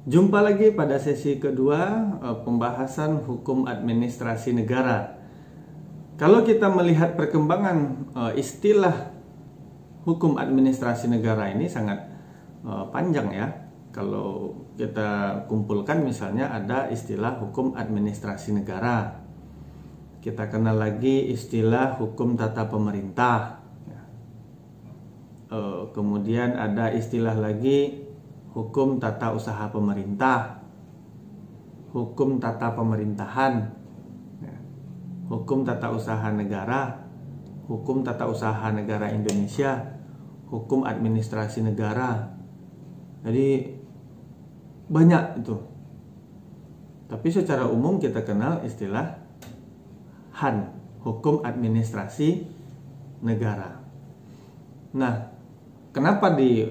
Jumpa lagi pada sesi kedua pembahasan hukum administrasi negara. Kalau kita melihat perkembangan istilah hukum administrasi negara ini sangat panjang ya. Kalau kita kumpulkan misalnya ada istilah hukum administrasi negara. Kita kenal lagi istilah hukum tata pemerintah. Kemudian ada istilah lagi hukum tata usaha pemerintah, hukum tata pemerintahan, hukum tata usaha negara, hukum tata usaha negara Indonesia, hukum administrasi negara. Jadi banyak itu. Tapi secara umum kita kenal istilah HAN, hukum administrasi negara. Nah, kenapa di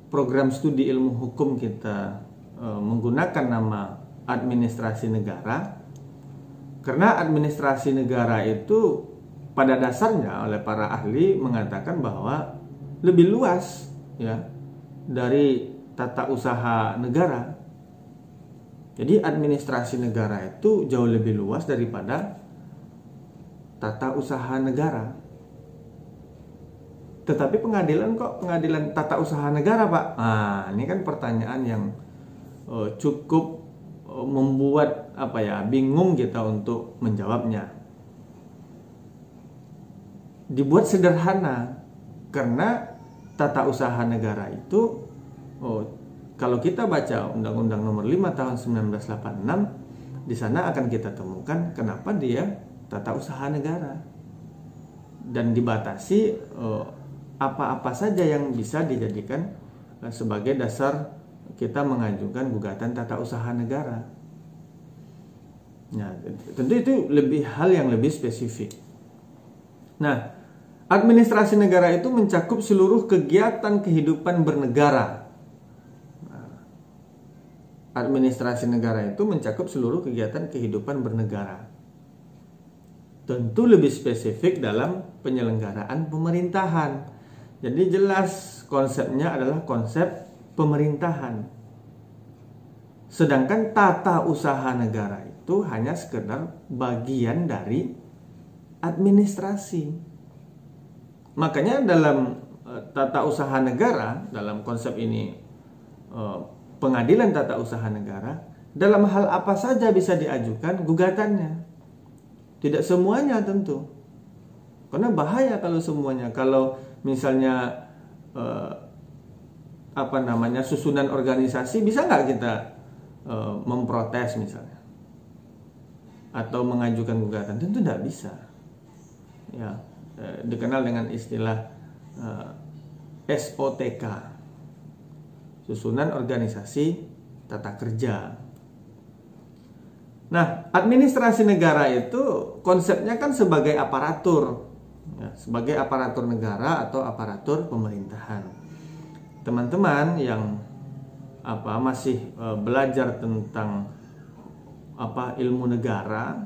program studi ilmu hukum kita menggunakan nama administrasi negara? Karena administrasi negara itu pada dasarnya oleh para ahli mengatakan bahwa lebih luas ya dari tata usaha negara. Jadi administrasi negara itu jauh lebih luas daripada tata usaha negara. Tetapi pengadilan tata usaha negara, Pak? Nah, ini kan pertanyaan yang cukup membuat bingung kita untuk menjawabnya. Dibuat sederhana karena tata usaha negara itu kalau kita baca Undang-Undang Nomor 5 Tahun 1986, di sana akan kita temukan kenapa dia tata usaha negara dan dibatasi apa-apa saja yang bisa dijadikan sebagai dasar kita mengajukan gugatan tata usaha negara. Nah, tentu itu hal yang lebih spesifik. Nah, administrasi negara itu mencakup seluruh kegiatan kehidupan bernegara. Administrasi negara itu mencakup seluruh kegiatan kehidupan bernegara. Tentu lebih spesifik dalam penyelenggaraan pemerintahan. Jadi jelas konsepnya adalah konsep pemerintahan. Sedangkan tata usaha negara itu hanya sekedar bagian dari administrasi. Makanya dalam tata usaha negara, dalam konsep ini pengadilan tata usaha negara, dalam hal apa saja bisa diajukan gugatannya. Tidak semuanya tentu. Karena bahaya kalau semuanya. Kalau misalnya susunan organisasi, bisa nggak kita memprotes misalnya atau mengajukan gugatan? Tentu tidak bisa. Ya, dikenal dengan istilah SOTK, susunan organisasi tata kerja. Nah, administrasi negara itu konsepnya kan sebagai aparatur. Ya, sebagai aparatur negara atau aparatur pemerintahan. Teman-teman yang masih belajar tentang ilmu negara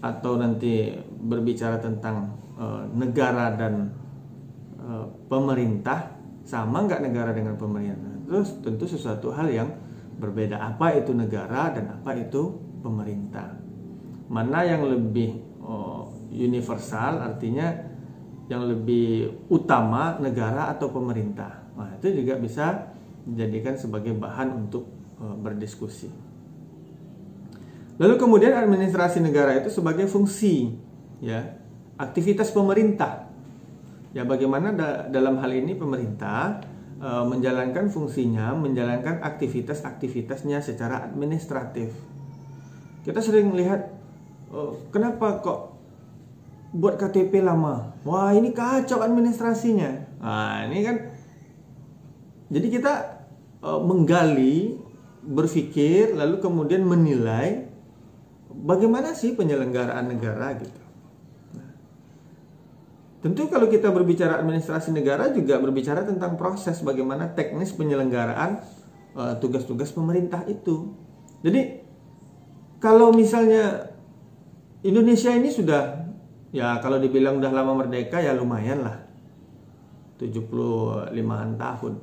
atau nanti berbicara tentang negara dan pemerintah, sama nggak negara dengan pemerintah? Terus tentu sesuatu hal yang berbeda. Apa itu negara dan apa itu pemerintah? Mana yang lebih universal, artinya yang lebih utama, negara atau pemerintah? Nah, itu juga bisa dijadikan sebagai bahan untuk berdiskusi. Lalu kemudian administrasi negara itu sebagai fungsi, ya, aktivitas pemerintah. Ya, bagaimana dalam hal ini pemerintah menjalankan fungsinya, menjalankan aktivitas-aktivitasnya secara administratif. Kita sering melihat kenapa kok buat KTP lama? Wah, ini kacau administrasinya. Nah, ini kan jadi kita menggali, berpikir, lalu kemudian menilai bagaimana sih penyelenggaraan negara gitu. Nah, tentu kalau kita berbicara administrasi negara juga berbicara tentang proses bagaimana teknis penyelenggaraan tugas-tugas pemerintah itu. Jadi kalau misalnya Indonesia ini sudah, ya kalau dibilang udah lama merdeka ya lumayan lah, 75-an tahun.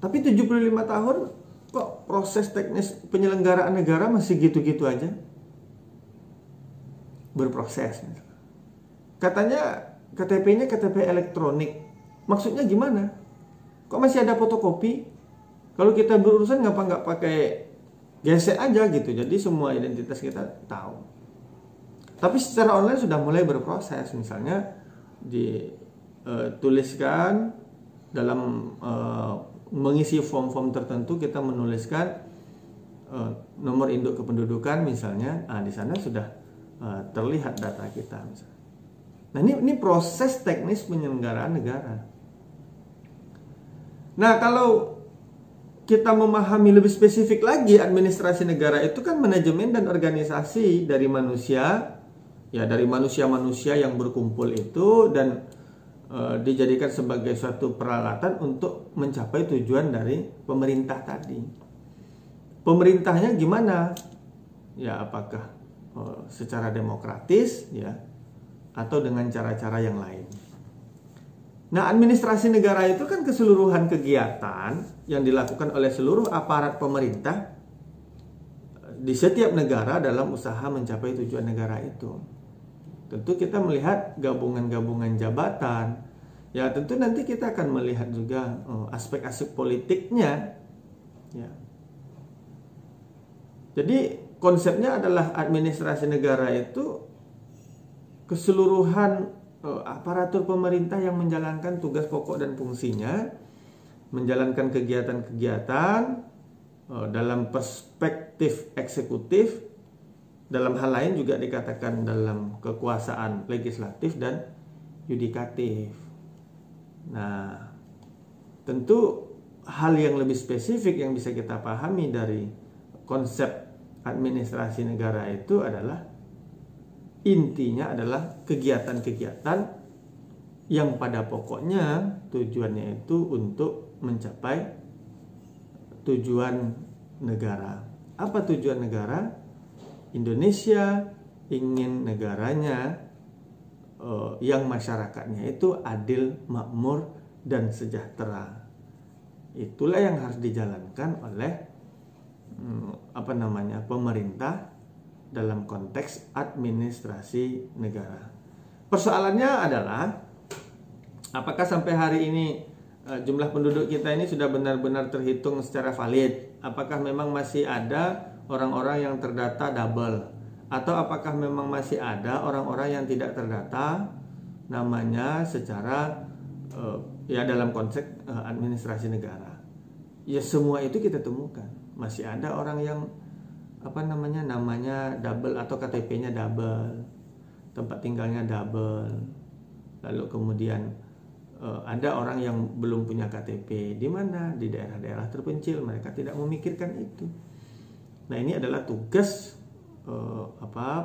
Tapi 75 tahun kok proses teknis penyelenggaraan negara masih gitu-gitu aja? Berproses. Katanya KTP-nya KTP elektronik. Maksudnya gimana? Kok masih ada fotokopi? Kalau kita berurusan ngapa nggak pakai gesek aja gitu. Jadi semua identitas kita tahu. Tapi secara online sudah mulai berproses. Misalnya dituliskan dalam mengisi form-form tertentu, kita menuliskan nomor induk kependudukan misalnya. Di sana sudah terlihat data kita misalnya. Nah, ini proses teknis penyelenggaraan negara. Nah, kalau kita memahami lebih spesifik lagi, administrasi negara itu kan manajemen dan organisasi dari manusia, ya dari manusia-manusia yang berkumpul itu dan dijadikan sebagai suatu peralatan untuk mencapai tujuan dari pemerintah tadi. Pemerintahnya gimana? Ya, apakah secara demokratis, ya, atau dengan cara-cara yang lain. Nah, administrasi negara itu kan keseluruhan kegiatan yang dilakukan oleh seluruh aparat pemerintah di setiap negara dalam usaha mencapai tujuan negara itu. Tentu kita melihat gabungan-gabungan jabatan. Ya, tentu nanti kita akan melihat juga aspek-aspek politiknya. Ya. Jadi konsepnya adalah administrasi negara itu keseluruhan aparatur pemerintah yang menjalankan tugas pokok dan fungsinya, menjalankan kegiatan-kegiatan dalam perspektif eksekutif, dalam hal lain juga dikatakan dalam kekuasaan legislatif dan yudikatif. Nah, tentu hal yang lebih spesifik yang bisa kita pahami dari konsep administrasi negara itu adalah intinya adalah kegiatan-kegiatan yang pada pokoknya tujuannya itu untuk mencapai tujuan negara. Apa tujuan negara? Indonesia ingin negaranya yang masyarakatnya itu adil, makmur, dan sejahtera. Itulah yang harus dijalankan oleh pemerintah dalam konteks administrasi negara. Persoalannya adalah apakah sampai hari ini jumlah penduduk kita ini sudah benar-benar terhitung secara valid? Apakah memang masih ada orang-orang yang terdata double? Atau apakah memang masih ada orang-orang yang tidak terdata namanya secara dalam konteks administrasi negara? Ya, semua itu kita temukan. Masih ada orang yang namanya double atau KTP-nya double, tempat tinggalnya double. Lalu kemudian ada orang yang belum punya KTP di mana? Di daerah-daerah terpencil, mereka tidak memikirkan itu. Nah, ini adalah tugas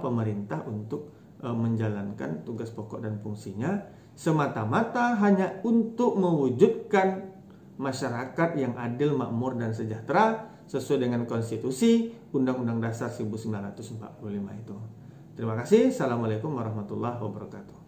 pemerintah untuk menjalankan tugas pokok dan fungsinya semata-mata hanya untuk mewujudkan masyarakat yang adil, makmur, dan sejahtera sesuai dengan konstitusi Undang-Undang Dasar 1945 itu. Terima kasih. Assalamualaikum warahmatullahi wabarakatuh.